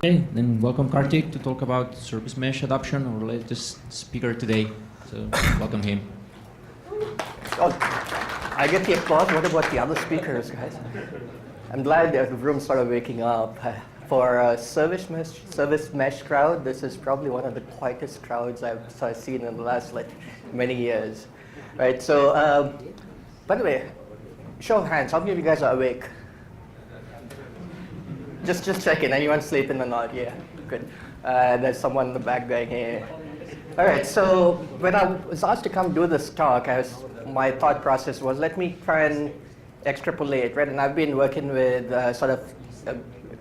Okay, then welcome Kartik to talk about service mesh adoption, our latest speaker today. So welcome him. Oh, I get the applause. What about the other speakers, guys? I'm glad that the room started waking up. For a service mesh crowd, this is probably one of the quietest crowds I've seen in the last many years. Right, so by the way, show of hands, how many of you guys are awake? Just checking, anyone sleeping or not? Yeah, good. There's someone in the back going here. All right, so when I was asked to come do this talk, my thought process was, let me try and extrapolate, right? And I've been working with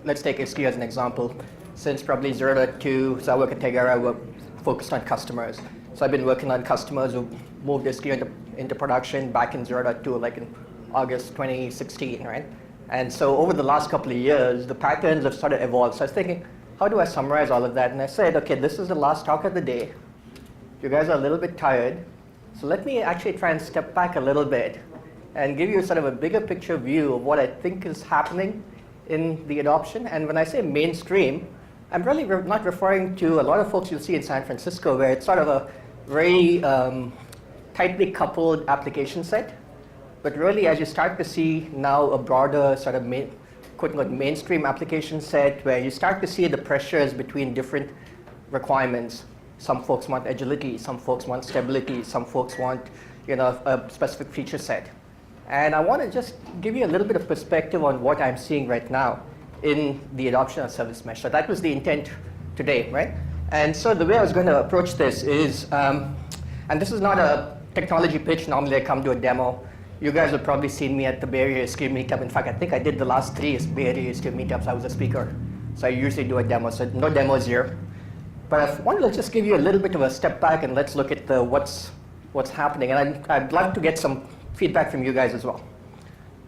let's take SQ as an example, since probably 0.2, so I work at Tegera, we're focused on customers. So I've been working on customers who moved SQ into production back in 0.2, like in August 2016, right? And so over the last couple of years, the patterns have sort of evolved. So I was thinking, how do I summarize all of that? And I said, okay, this is the last talk of the day. You guys are a little bit tired. So let me actually try and step back a little bit and give you sort of a bigger picture view of what I think is happening in the adoption. And when I say mainstream, I'm really not referring to a lot of folks you'll see in San Francisco, where it's sort of a very tightly coupled application set. But really, as you start to see now a broader sort of quote-unquote mainstream application set, where you start to see the pressures between different requirements. Some folks want agility, some folks want stability, some folks want a specific feature set. And I want to just give you a little bit of perspective on what I'm seeing right now in the adoption of service mesh. So that was the intent today, right? And so the way I was going to approach this is, and this is not a technology pitch. Normally I come to a demo. You guys have probably seen me at the Bay Area SQ meetup. In fact, I think I did the last 3 Bay Area SQ meetups. I was a speaker. So I usually do a demo, so no demos here. But I wanted to just give you a little bit of a step back and let's look at what's happening. And I'd love to get some feedback from you guys as well.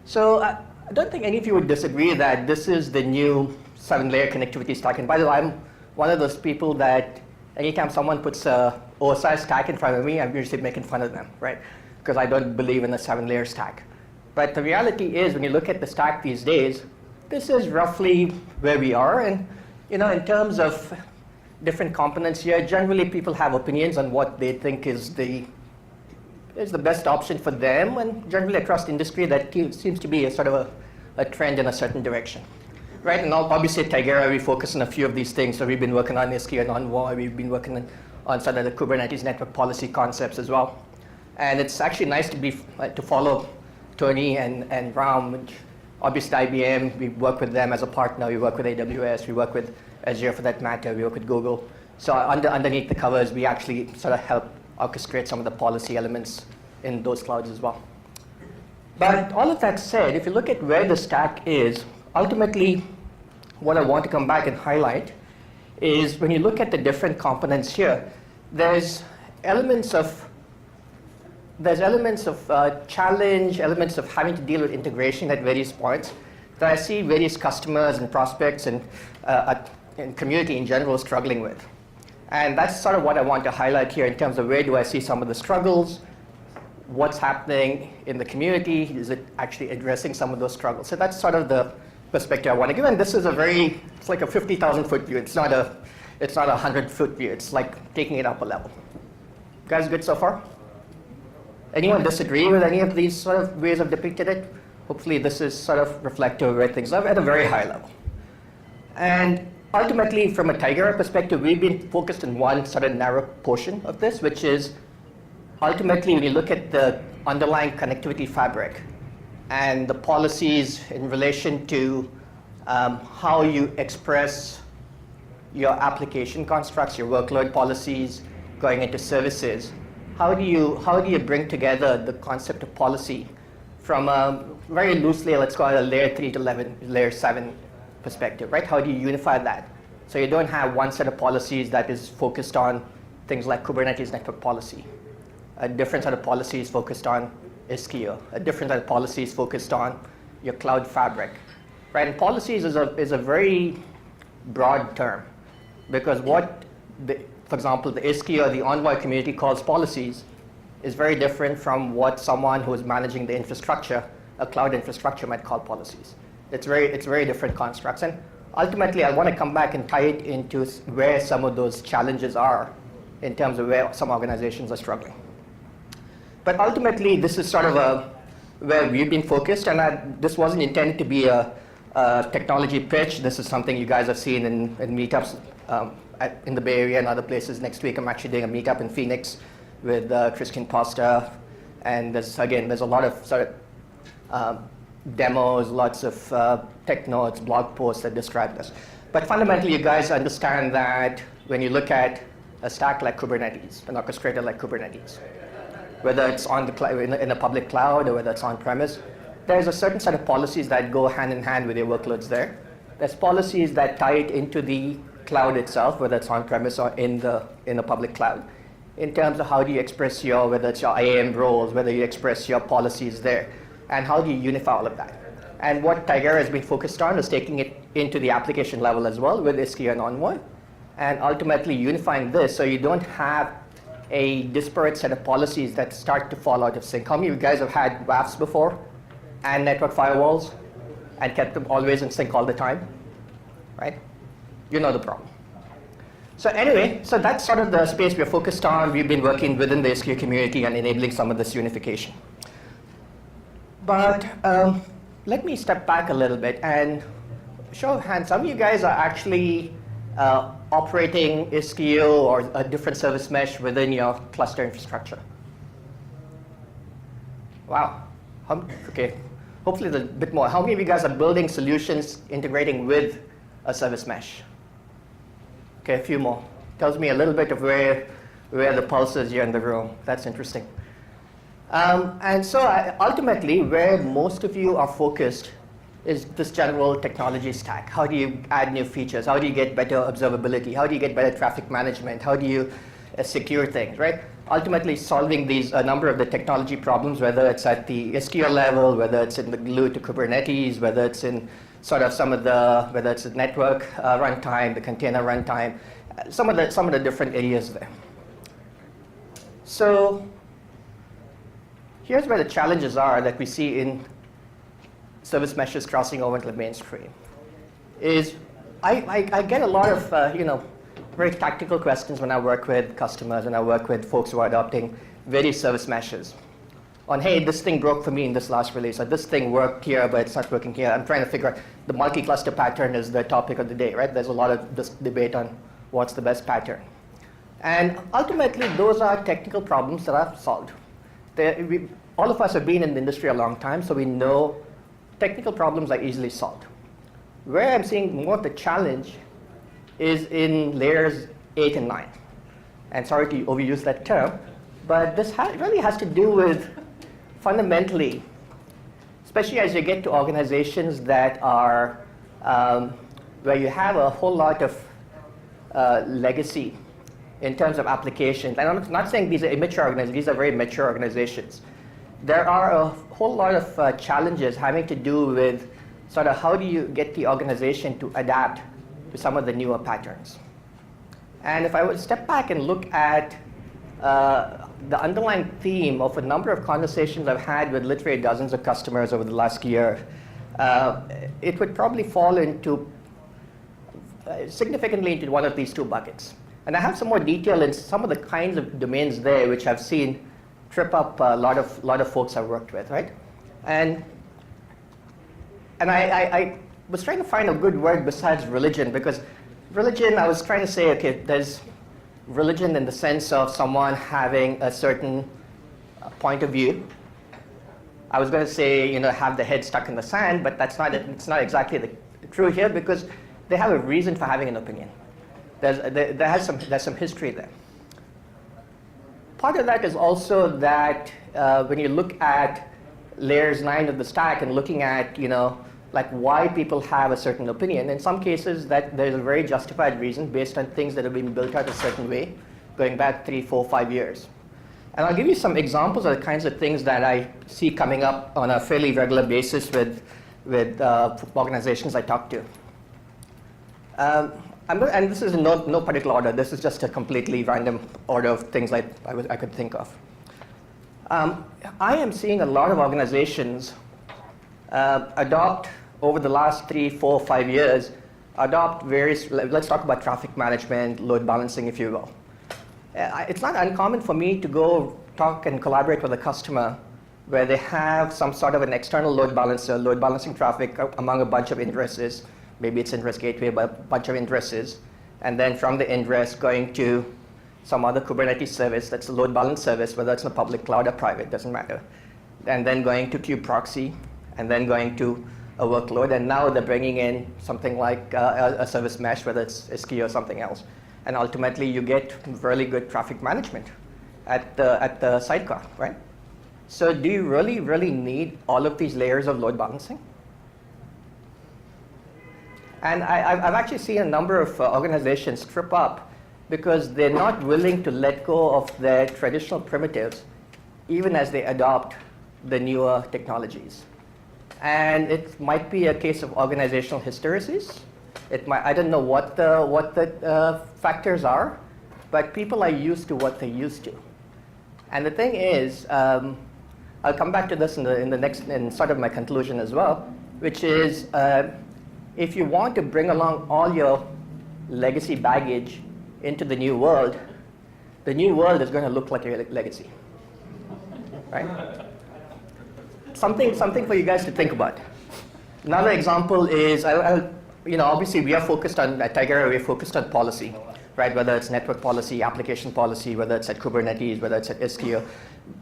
So I don't think any of you would disagree that this is the new 7-layer connectivity stack. And by the way, I'm one of those people that anytime someone puts a OSI stack in front of me, I'm usually making fun of them, right? Because I don't believe in a 7-layer stack. But the reality is, when you look at the stack these days, this is roughly where we are. And in terms of different components here, generally people have opinions on what they think is the best option for them. And generally across the industry, that seems to be a sort of a trend in a certain direction. Right, and obviously at Tegera, we focus on a few of these things. So we've been working on SQ and Envoy. We've been working on sort of the Kubernetes network policy concepts as well. And it's actually nice to follow Tony and Ram, which obviously IBM, we work with them as a partner. We work with AWS, we work with Azure for that matter, we work with Google. So underneath the covers, we actually sort of help orchestrate some of the policy elements in those clouds as well. But all of that said, if you look at where the stack is, ultimately what I want to come back and highlight is when you look at the different components here, there's elements of challenge, elements of having to deal with integration at various points that I see various customers and prospects and community in general struggling with. And that's sort of what I want to highlight here in terms of where do I see some of the struggles, what's happening in the community, is it actually addressing some of those struggles? So that's sort of the perspective I want to give. And this is it's like a 50,000 foot view. It's not a 100 foot view. It's like taking it up a level. Guys good so far? Anyone disagree with any of these sort of ways of depicting it? Hopefully this is sort of reflective of where things are at a very high level. And ultimately, from a Tegera perspective, we've been focused on one sort of narrow portion of this, which is ultimately when you look at the underlying connectivity fabric and the policies in relation to how you express your application constructs, your workload policies, going into services, how do you bring together the concept of policy from a very loosely, let's call it a layer 3 to layer 7 perspective, right? How do you unify that? So you don't have one set of policies that is focused on things like Kubernetes network policy, a different set of policies focused on Istio, a different set of policies focused on your cloud fabric, right? And policies is a very broad term, because for example, the Istio or the Envoy community calls policies is very different from what someone who is managing the infrastructure, a cloud infrastructure, might call policies. It's very different constructs. And ultimately, I want to come back and tie it into where some of those challenges are in terms of where some organizations are struggling. But ultimately, this is sort of where we've been focused, and this wasn't intended to be a technology pitch. This is something you guys have seen in meetups in the Bay Area and other places. Next week, I'm actually doing a meetup in Phoenix with Christian Poster, and there's a lot of sort of demos, lots of tech notes, blog posts that describe this. But fundamentally, you guys understand that when you look at a stack like Kubernetes, an orchestrator like Kubernetes, whether it's on the in a public cloud or whether it's on-premise, there's a certain set of policies that go hand in hand with your workloads there. There's policies that tie it into the cloud itself, whether it's on-premise or in the public cloud, in terms of how do you express whether it's your IAM roles, whether you express your policies there, and how do you unify all of that. And what Tigera has been focused on is taking it into the application level as well with Istio and Envoy, and ultimately unifying this so you don't have a disparate set of policies that start to fall out of sync. How many of you guys have had WAFs before and network firewalls and kept them always in sync all the time, right? You know the problem. So anyway, so that's sort of the space we're focused on. We've been working within the Istio community and enabling some of this unification. But let me step back a little bit and show of hands. Some of you guys are actually operating Istio or a different service mesh within your cluster infrastructure. Wow. Okay. Hopefully there's a bit more. How many of you guys are building solutions integrating with a service mesh? Okay, a few more. Tells me a little bit of where the pulse is here in the room. That's interesting. And so ultimately, where most of you are focused is this general technology stack. How do you add new features? How do you get better observability? How do you get better traffic management? How do you secure things, right? Ultimately solving a number of the technology problems, whether it's at the Istio level, whether it's in the glue to Kubernetes, whether it's in sort of whether it's the network runtime, the container runtime, some of the different areas there. So here's where the challenges are that we see in service meshes crossing over into the mainstream. I get a lot of very tactical questions when I work with customers and I work with folks who are adopting various service meshes. On, hey, this thing broke for me in this last release, or this thing worked here, but it's not working here. I'm trying to figure out, the multi-cluster pattern is the topic of the day, right? There's a lot of this debate on what's the best pattern. And ultimately, those are technical problems that I've solved. All of us have been in the industry a long time, so we know technical problems are easily solved. Where I'm seeing more of the challenge is in layers 8 and 9. And sorry to overuse that term, but this really has to do with fundamentally, especially as you get to organizations that are, where you have a whole lot of legacy in terms of applications. And I'm not saying these are immature organizations, these are very mature organizations. There are a whole lot of challenges having to do with sort of how do you get the organization to adapt to some of the newer patterns. And if I would step back and look at the underlying theme of a number of conversations I've had with literally dozens of customers over the last year, it would probably fall into significantly into one of these two buckets. And I have some more detail in some of the kinds of domains there which I've seen trip up a lot of folks I've worked with, right? And I was trying to find a good word besides religion, because religion, I was trying to say, okay, there's religion in the sense of someone having a certain point of view. I was going to say, have the head stuck in the sand, but it's not exactly true here, because they have a reason for having an opinion. There's some history there. Part of that is also that when you look at layers 9 of the stack and looking at, like why people have a certain opinion, in some cases that there's a very justified reason based on things that have been built out a certain way, going back 3, 4, 5 years. And I'll give you some examples of the kinds of things that I see coming up on a fairly regular basis with organizations I talk to. And this is in no particular order. This is just a completely random order of things I could think of. I am seeing a lot of organizations adopt over the last 3, 4, 5 years adopt various, let's talk about traffic management, load balancing, if you will. It's not uncommon for me to go talk and collaborate with a customer where they have some sort of an external load balancer, load balancing traffic among a bunch of ingress. Maybe it's ingress gateway, but a bunch of ingresses. And then from the ingress going to some other Kubernetes service that's a load balance service, whether it's in the public cloud or private, doesn't matter. And then going to kubectl, and then going to a workload. And now they're bringing in something like a service mesh, whether it's Istio or something else. And ultimately, you get really good traffic management at the sidecar, right? So do you really, really need all of these layers of load balancing? And I've actually seen a number of organizations trip up because they're not willing to let go of their traditional primitives, even as they adopt the newer technologies. And it might be a case of organizational hysteresis. I don't know what the factors are, but people are used to what they're used to. And the thing is, I'll come back to this in sort of my conclusion as well, which is if you want to bring along all your legacy baggage into the new world is going to look like your legacy, right? Something for you guys to think about. Another example is, obviously we are focused on, at Tigera, we're focused on policy, right? Whether it's network policy, application policy, whether it's at Kubernetes, whether it's at Istio.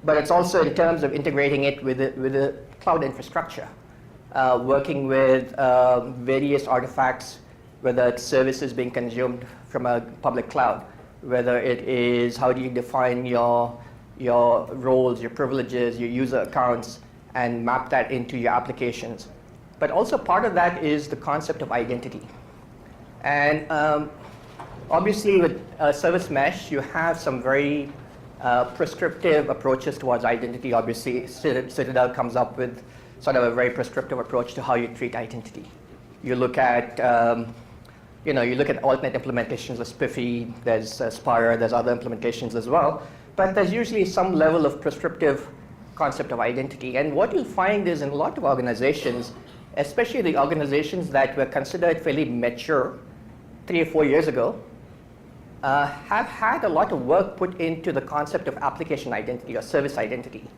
But it's also in terms of integrating it with the cloud infrastructure. Working with various artifacts, whether it's services being consumed from a public cloud, whether it is how do you define your roles, your privileges, your user accounts, and map that into your applications. But also part of that is the concept of identity. And obviously with service mesh, you have some very prescriptive approaches towards identity. Obviously, Citadel comes up with sort of a very prescriptive approach to how you treat identity. You look at, alternate implementations of SPIFFE, there's Spire, there's other implementations as well, but there's usually some level of prescriptive concept of identity. And what you'll find is in a lot of organizations, especially the organizations that were considered fairly mature 3 or 4 years ago, have had a lot of work put into the concept of application identity or service identity.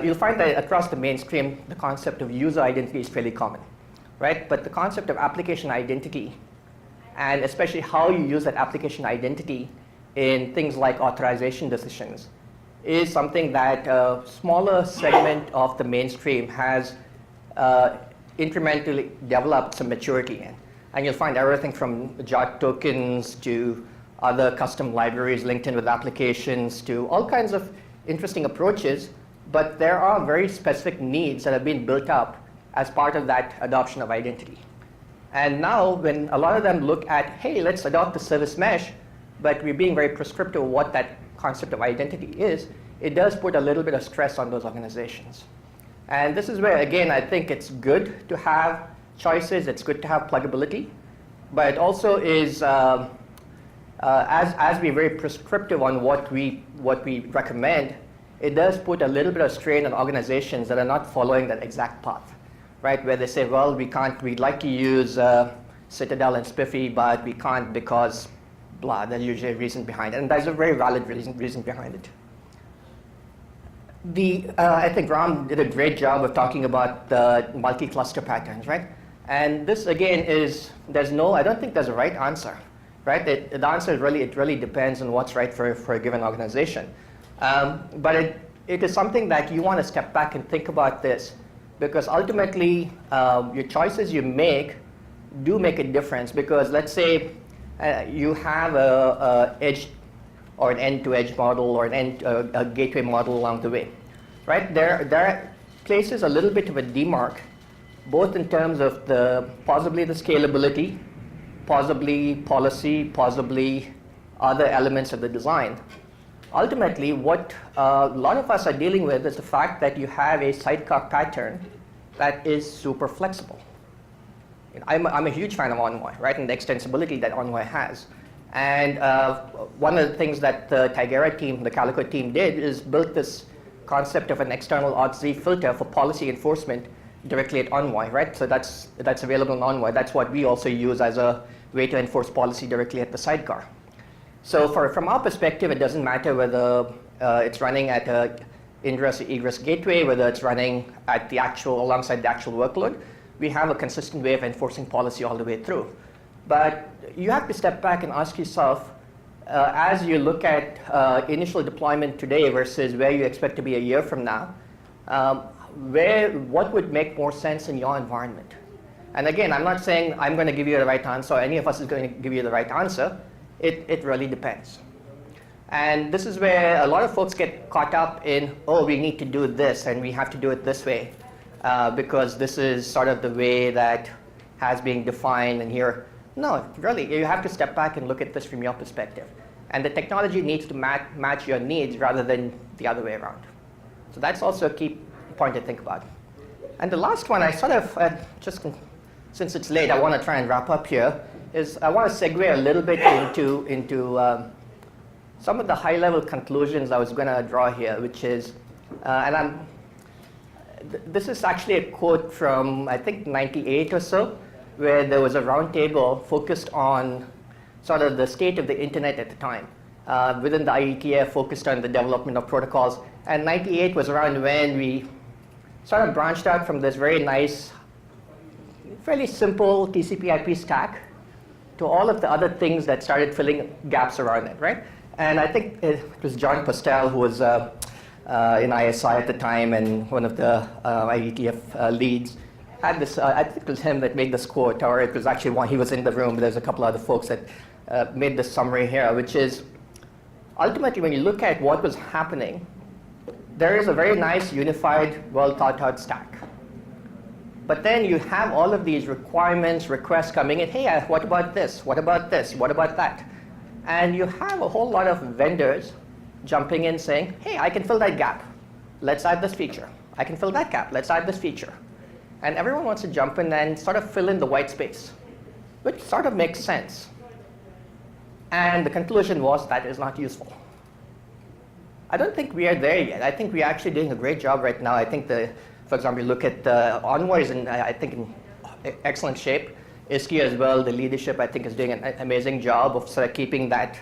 You'll find that across the mainstream, the concept of user identity is fairly common, right? But the concept of application identity, and especially how you use that application identity in things like authorization decisions, is something that a smaller segment of the mainstream has incrementally developed some maturity in. And you'll find everything from JART tokens to other custom libraries linked in with applications to all kinds of interesting approaches. But there are very specific needs that have been built up as part of that adoption of identity. And now when a lot of them look at, hey, let's adopt the service mesh, but we're being very prescriptive of what that concept of identity is, it does put a little bit of stress on those organizations. And this is where, again, I think it's good to have choices, it's good to have pluggability, but it also is, as we're very prescriptive on what we recommend, it does put a little bit of strain on organizations that are not following that exact path, right? Where they say, well, we'd like to use Citadel and SPIFFE, but we can't because blah, there's usually a reason behind it. And there's a very valid reason behind it. I think Ram did a great job of talking about the multi-cluster patterns, right? And this again is, I don't think there's a right answer, right? The answer is it really depends on what's right for a given organization. But it is something that you want to step back and think about this, because ultimately your choices you make do make a difference. Because let's say you have a edge or an end-to-edge model or a gateway model along the way, right? There places a little bit of a demarc, both in terms of possibly the scalability, possibly policy, possibly other elements of the design. Ultimately, what a lot of us are dealing with is the fact that you have a sidecar pattern that is super flexible. I'm a huge fan of Envoy, right, and the extensibility that Envoy has. And one of the things that the Tigera team, the Calico team did is built this concept of an external OTZ filter for policy enforcement directly at Envoy, right? So that's available in Envoy. That's what we also use as a way to enforce policy directly at the sidecar. So from our perspective, it doesn't matter whether it's running at a ingress or egress gateway, whether it's running at alongside the actual workload. We have a consistent way of enforcing policy all the way through. But you have to step back and ask yourself, as you look at initial deployment today versus where you expect to be a year from now, what would make more sense in your environment? And again, I'm not saying I'm going to give you the right answer, or any of us is going to give you the right answer. It really depends. And this is where a lot of folks get caught up in, oh, we need to do this, and we have to do it this way, because this is sort of the way that has been defined and here. No, really, you have to step back and look at this from your perspective. And the technology needs to match your needs rather than the other way around. So that's also a key point to think about. And the last one, I sort of, since it's late, I want to try and wrap up here, is I want to segue a little bit into some of the high-level conclusions I was going to draw here, which is, this is actually a quote from, I think, 98 or so, where there was a roundtable focused on sort of the state of the internet at the time. Within the IETF, focused on the development of protocols. And 98 was around when we sort of branched out from this very nice, fairly simple TCP/IP stack to all of the other things that started filling gaps around it, right? And I think it was John Postel, who was in ISI at the time and one of the IETF leads, had this, I think it was him that made this quote, or it was actually one, he was in the room, but there's a couple other folks that made this summary here, which is, ultimately, when you look at what was happening, there is a very nice, unified, well-thought-out stack. But then you have all of these requirements, requests coming in, hey, what about this? What about this? What about that? And you have a whole lot of vendors jumping in saying, hey, I can fill that gap. Let's add this feature. I can fill that gap. Let's add this feature. And everyone wants to jump in and sort of fill in the white space, which sort of makes sense. And the conclusion was that is not useful. I don't think we are there yet. I think we're actually doing a great job right now. I think, for example, you look at Envoy is I think in excellent shape. Istio as well, the leadership I think is doing an amazing job of sort of keeping that